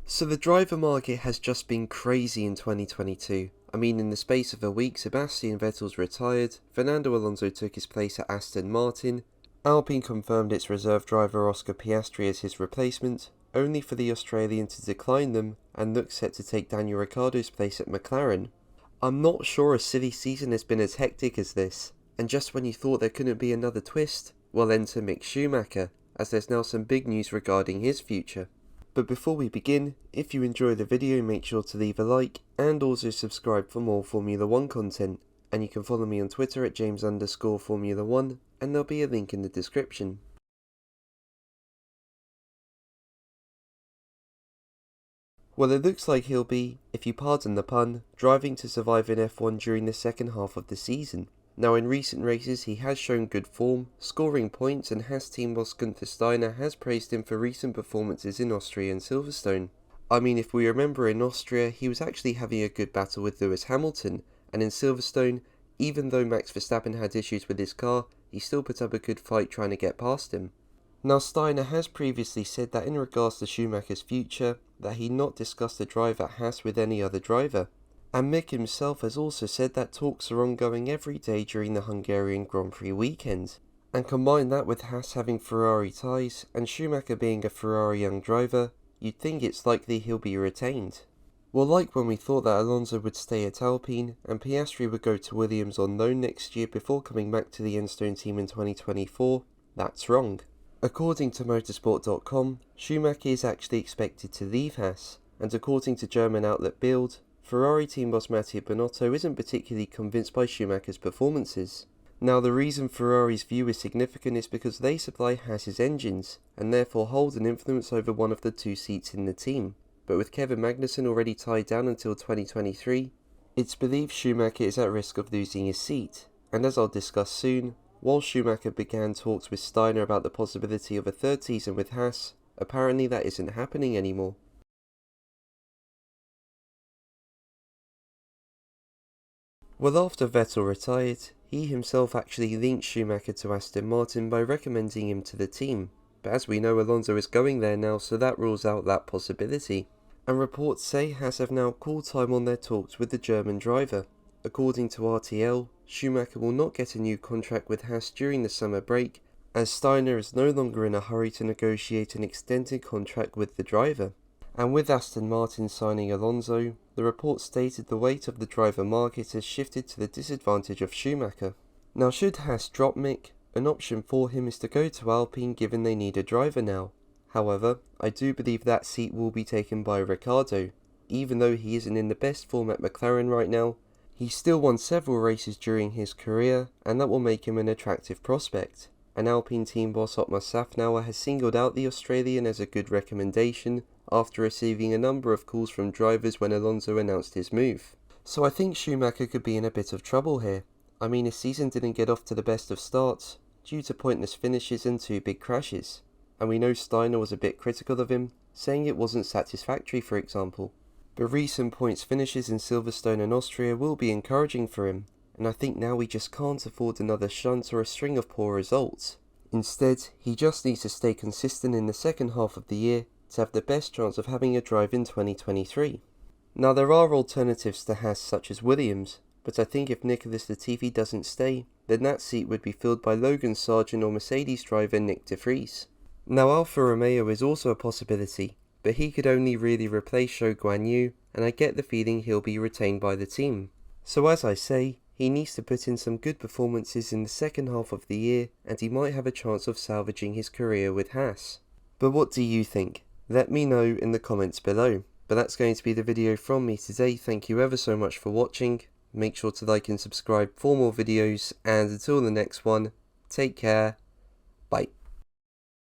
So the driver market has just been crazy in 2022. I mean, in the space of a week, Sebastian Vettel's retired, Fernando Alonso took his place at Aston Martin, Alpine confirmed its reserve driver Oscar Piastri as his replacement, only for the Australian to decline them and look set to take Daniel Ricciardo's place at McLaren. I'm not sure a silly season has been as hectic as this, and just when you thought there couldn't be another twist, well, enter Mick Schumacher, as there's now some big news regarding his future. But before we begin, if you enjoy the video, make sure to leave a like and also subscribe for more Formula 1 content, and you can follow me on Twitter at James_Formula1, and there'll be a link in the description. Well, it looks like he'll be, if you pardon the pun, driving to survive in F1 during the second half of the season. Now, in recent races he has shown good form, scoring points, and Haas team boss Gunther Steiner has praised him for recent performances in Austria and Silverstone. I mean, if we remember, in Austria he was actually having a good battle with Lewis Hamilton, and in Silverstone, even though Max Verstappen had issues with his car, he still put up a good fight trying to get past him. Now, Steiner has previously said that in regards to Schumacher's future, that he'd not discussed the drive at Haas with any other driver. And Mick himself has also said that talks are ongoing every day during the Hungarian Grand Prix weekend. And combine that with Haas having Ferrari ties and Schumacher being a Ferrari young driver, you'd think it's likely he'll be retained. Well, like when we thought that Alonso would stay at Alpine and Piastri would go to Williams on loan next year before coming back to the Enstone team in 2024, that's wrong. According to motorsport.com, Schumacher is actually expected to leave Haas, and according to German outlet Bild, Ferrari team boss Mattia Binotto isn't particularly convinced by Schumacher's performances. Now, the reason Ferrari's view is significant is because they supply Haas's engines, and therefore hold an influence over one of the two seats in the team. But with Kevin Magnussen already tied down until 2023, it's believed Schumacher is at risk of losing his seat, and as I'll discuss soon, while Schumacher began talks with Steiner about the possibility of a third season with Haas, apparently that isn't happening anymore. Well, after Vettel retired, he himself actually linked Schumacher to Aston Martin by recommending him to the team, but as we know, Alonso is going there now, so that rules out that possibility. And reports say Haas have now called time on their talks with the German driver. According to RTL, Schumacher will not get a new contract with Haas during the summer break, as Steiner is no longer in a hurry to negotiate an extended contract with the driver. And with Aston Martin signing Alonso, the report stated the weight of the driver market has shifted to the disadvantage of Schumacher. Now, should Haas drop Mick, an option for him is to go to Alpine given they need a driver now. However, I do believe that seat will be taken by Ricciardo. Even though he isn't in the best form at McLaren right now, he still won several races during his career, and that will make him an attractive prospect. And Alpine team boss Otmar Safnauer has singled out the Australian as a good recommendation, after receiving a number of calls from drivers when Alonso announced his move. So I think Schumacher could be in a bit of trouble here. I mean, his season didn't get off to the best of starts, due to pointless finishes and two big crashes. And we know Steiner was a bit critical of him, saying it wasn't satisfactory, for example. But recent points finishes in Silverstone and Austria will be encouraging for him, and I think now we just can't afford another shunt or a string of poor results. Instead, he just needs to stay consistent in the second half of the year to have the best chance of having a drive in 2023. Now, there are alternatives to Haas such as Williams, but I think if Nicholas Latifi doesn't stay, then that seat would be filled by Logan Sargent or Mercedes driver Nick de Vries. Now, Alfa Romeo is also a possibility, but he could only really replace Zhou Guanyu, and I get the feeling he'll be retained by the team. So as I say, he needs to put in some good performances in the second half of the year, and he might have a chance of salvaging his career with Haas. But what do you think? Let me know in the comments below. But that's going to be the video from me today. Thank you ever so much for watching. Make sure to like and subscribe for more videos, and until the next one, take care